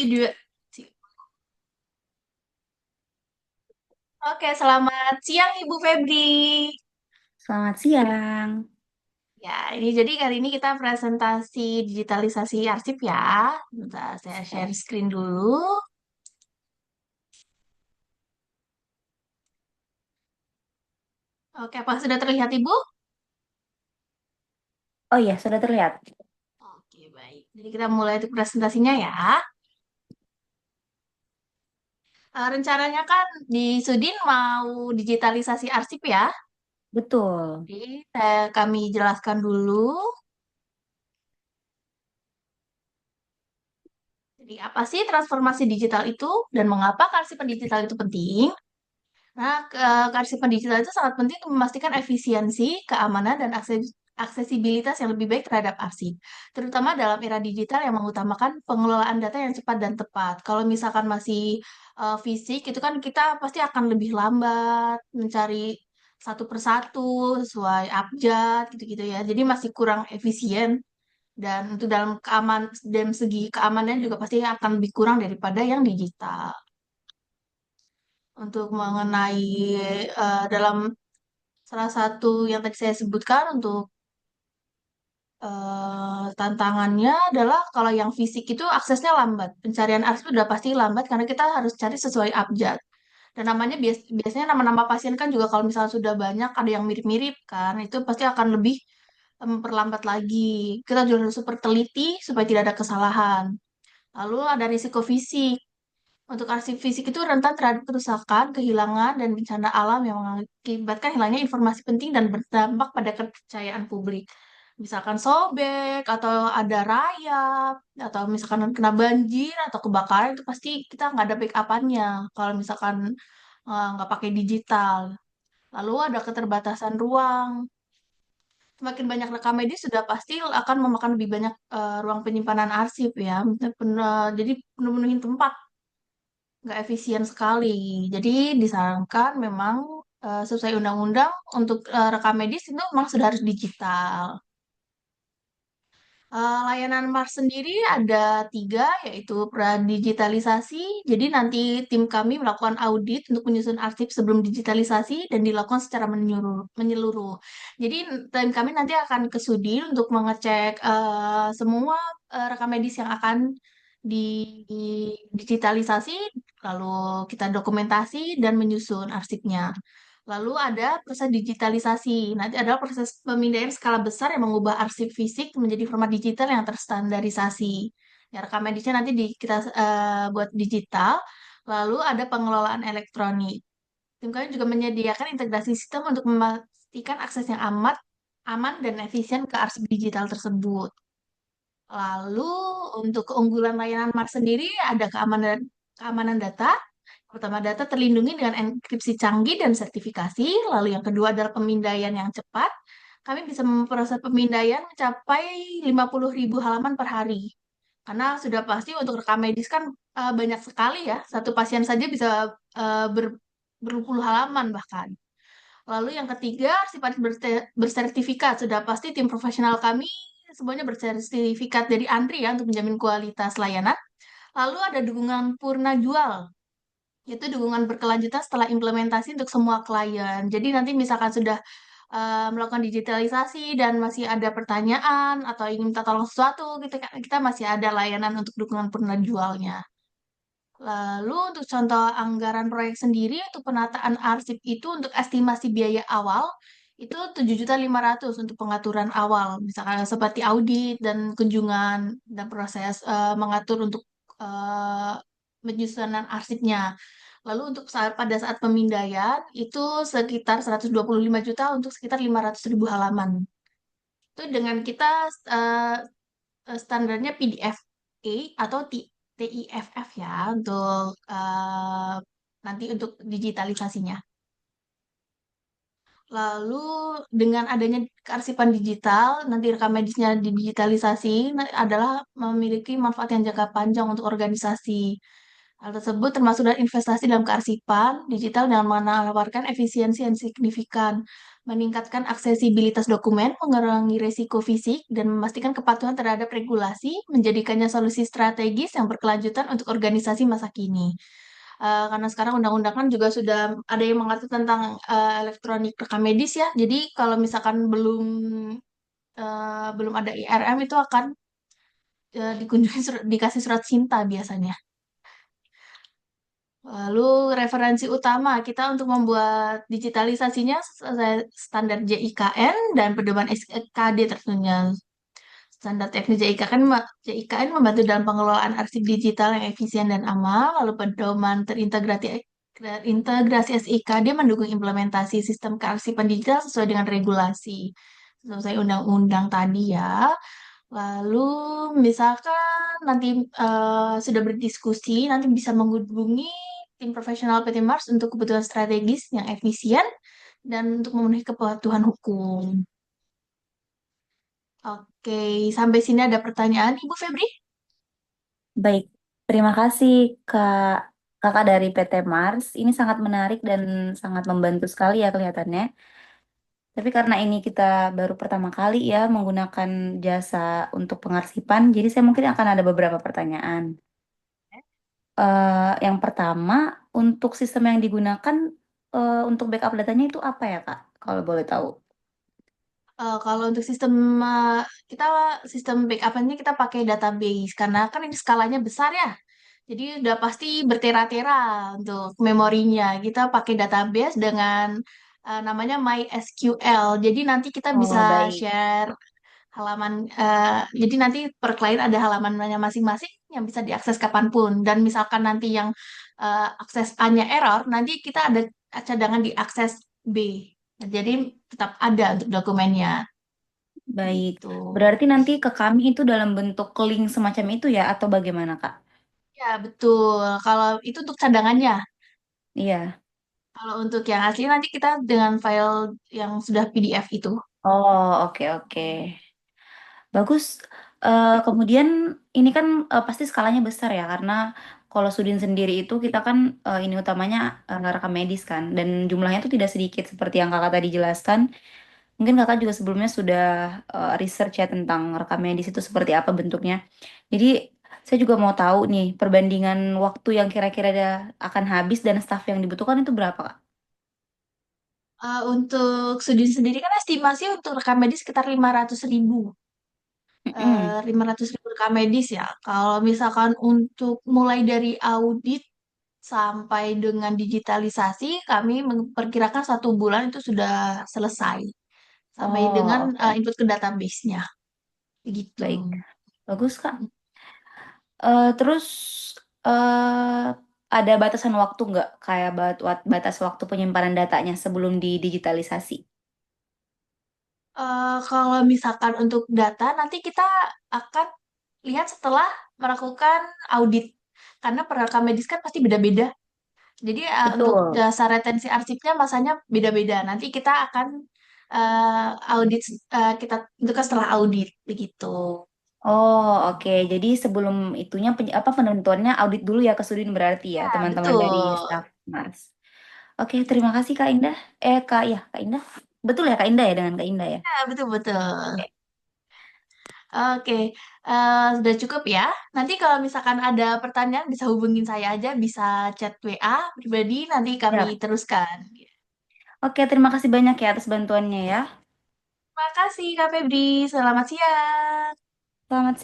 Video. Oke, selamat siang Ibu Febri. Selamat siang. Ya, ini jadi kali ini kita presentasi digitalisasi arsip ya. Bentar, saya share Siap. screen dulu. Oke, apa sudah terlihat Ibu? Oh iya, sudah terlihat. Oke, baik. Jadi kita mulai untuk presentasinya ya. Rencananya kan di Sudin mau digitalisasi arsip ya. Betul. Jadi kami jelaskan dulu. Jadi apa sih transformasi digital itu dan mengapa kearsipan digital itu penting? Nah, kearsipan digital itu sangat penting untuk memastikan efisiensi, keamanan, dan aksesibilitas yang lebih baik terhadap arsip, terutama dalam era digital yang mengutamakan pengelolaan data yang cepat dan tepat. Kalau misalkan masih fisik, itu kan kita pasti akan lebih lambat mencari satu persatu sesuai abjad gitu-gitu ya. Jadi masih kurang efisien dan untuk dalam segi keamanan juga pasti akan lebih kurang daripada yang digital. Untuk mengenai dalam salah satu yang tadi saya sebutkan untuk tantangannya adalah kalau yang fisik itu aksesnya lambat. Pencarian akses udah pasti lambat karena kita harus cari sesuai abjad. Dan namanya biasanya nama-nama pasien kan juga kalau misalnya sudah banyak ada yang mirip-mirip kan, itu pasti akan lebih memperlambat lagi. Kita juga harus super teliti supaya tidak ada kesalahan. Lalu ada risiko fisik. Untuk arsip fisik itu rentan terhadap kerusakan, kehilangan, dan bencana alam yang mengakibatkan hilangnya informasi penting dan berdampak pada kepercayaan publik. Misalkan sobek, atau ada rayap, atau misalkan kena banjir, atau kebakaran, itu pasti kita nggak ada backup-annya kalau misalkan nggak pakai digital. Lalu ada keterbatasan ruang. Semakin banyak rekam medis sudah pasti akan memakan lebih banyak ruang penyimpanan arsip ya. Jadi penuh-penuhin tempat nggak efisien sekali. Jadi disarankan memang sesuai undang-undang untuk rekam medis itu memang sudah harus digital. Layanan Mars sendiri ada tiga, yaitu pradigitalisasi. Jadi nanti tim kami melakukan audit untuk menyusun arsip sebelum digitalisasi dan dilakukan secara menyeluruh. Jadi tim kami nanti akan ke Sudin untuk mengecek semua rekam medis yang akan digitalisasi, lalu kita dokumentasi dan menyusun arsipnya. Lalu ada proses digitalisasi. Nanti adalah proses pemindahan skala besar yang mengubah arsip fisik menjadi format digital yang terstandarisasi. Ya, rekam medisnya nanti kita buat digital. Lalu ada pengelolaan elektronik. Tim kami juga menyediakan integrasi sistem untuk memastikan akses yang aman dan efisien ke arsip digital tersebut. Lalu untuk keunggulan layanan Mars sendiri ada keamanan data. Pertama, data terlindungi dengan enkripsi canggih dan sertifikasi. Lalu yang kedua adalah pemindaian yang cepat. Kami bisa memproses pemindaian mencapai 50.000 halaman per hari. Karena sudah pasti untuk rekam medis kan banyak sekali ya. Satu pasien saja bisa berpuluh halaman bahkan. Lalu yang ketiga, sifat bersertifikat. Sudah pasti tim profesional kami semuanya bersertifikat dari ANRI ya untuk menjamin kualitas layanan. Lalu ada dukungan purna jual, yaitu dukungan berkelanjutan setelah implementasi untuk semua klien. Jadi nanti misalkan sudah melakukan digitalisasi dan masih ada pertanyaan atau ingin minta tolong sesuatu, kita masih ada layanan untuk dukungan purna jualnya. Lalu untuk contoh anggaran proyek sendiri untuk penataan arsip itu untuk estimasi biaya awal itu 7.500.000 untuk pengaturan awal, misalkan seperti audit dan kunjungan dan proses mengatur untuk eh, penyusunan arsipnya. Lalu untuk pada saat pemindaian itu sekitar 125 juta untuk sekitar 500.000 halaman. Itu dengan kita eh, standarnya PDF-A atau TIFF ya untuk nanti untuk digitalisasinya. Lalu dengan adanya kearsipan digital, nanti rekam medisnya didigitalisasi adalah memiliki manfaat yang jangka panjang untuk organisasi. Hal tersebut termasuk dari investasi dalam kearsipan digital yang menawarkan efisiensi yang signifikan, meningkatkan aksesibilitas dokumen, mengurangi risiko fisik, dan memastikan kepatuhan terhadap regulasi, menjadikannya solusi strategis yang berkelanjutan untuk organisasi masa kini. Karena sekarang undang-undang kan juga sudah ada yang mengatur tentang elektronik rekam medis ya. Jadi kalau misalkan belum ada IRM itu akan dikasih surat cinta biasanya. Lalu referensi utama kita untuk membuat digitalisasinya standar JIKN dan pedoman SKD tentunya. Standar teknis JIKN membantu dalam pengelolaan arsip digital yang efisien dan aman, lalu pedoman terintegrasi SIKD mendukung implementasi sistem kearsipan digital sesuai dengan regulasi sesuai undang-undang tadi ya. Lalu misalkan nanti sudah berdiskusi, nanti bisa menghubungi tim profesional PT Mars untuk kebutuhan strategis yang efisien dan untuk memenuhi kepatuhan hukum. Oke, sampai sini ada pertanyaan, Ibu Febri? Baik, terima kasih Kak, Kakak dari PT Mars. Ini sangat menarik dan sangat membantu sekali ya kelihatannya. Tapi karena ini kita baru pertama kali ya menggunakan jasa untuk pengarsipan, jadi saya mungkin akan ada beberapa pertanyaan. Yang pertama, untuk sistem yang digunakan untuk backup datanya itu apa ya Kak? Kalau boleh tahu. Kalau untuk kita sistem backup-nya kita pakai database karena kan ini skalanya besar ya. Jadi udah pasti bertera-tera untuk memorinya. Kita pakai database dengan namanya MySQL. Jadi nanti kita bisa Oh, baik. share halaman. Jadi nanti per klien ada halamannya masing-masing yang bisa diakses kapanpun. Dan misalkan nanti yang akses A-nya error, nanti kita ada cadangan di akses B. Jadi tetap ada untuk dokumennya. Baik. Gitu. Berarti nanti ke kami itu dalam bentuk link semacam itu ya atau bagaimana Kak? Ya, betul. Kalau itu untuk cadangannya. Iya. Kalau untuk yang asli nanti kita dengan file yang sudah PDF itu. Oh, oke oke. Bagus. Kemudian ini kan pasti skalanya besar ya karena kalau Sudin sendiri itu kita kan ini utamanya rekam medis kan dan jumlahnya itu tidak sedikit seperti yang kakak tadi jelaskan. Mungkin kakak juga sebelumnya sudah research ya tentang rekam medis itu seperti apa bentuknya. Jadi saya juga mau tahu nih perbandingan waktu yang kira-kira akan habis dan staff yang dibutuhkan itu berapa Kak? Untuk studi sendiri kan estimasi untuk rekam medis sekitar 500.000. Mm-mm. 500.000 rekam medis ya. Kalau misalkan untuk mulai dari audit sampai dengan digitalisasi, kami memperkirakan 1 bulan itu sudah selesai. Sampai dengan Oh, oke. input ke database-nya. Begitu. Baik. Bagus Kak. Terus eh ada batasan waktu nggak kayak batas waktu penyimpanan datanya sebelum didigitalisasi? Kalau misalkan untuk data, nanti kita akan lihat setelah melakukan audit. Karena per rekam medis kan pasti beda-beda. Jadi untuk Betul. dasar retensi arsipnya masanya beda-beda. Nanti kita akan audit, kita tentukan setelah audit, begitu. Oh, oke. Jadi sebelum itunya apa penentuannya audit dulu ya ke Sudin berarti ya, Ya, teman-teman dari betul. staff Mars. Oke, terima kasih Kak Indah. Kak Indah. Betul ya Kak Indah ya dengan Kak Indah ya. Ya, betul-betul. Oke, Oke, sudah cukup ya. Nanti kalau misalkan ada pertanyaan bisa hubungin saya aja, bisa chat WA pribadi, nanti kami siap. teruskan. Oke, terima kasih banyak ya atas bantuannya ya. Terima kasih Kak Febri, selamat siang. Selamat siang.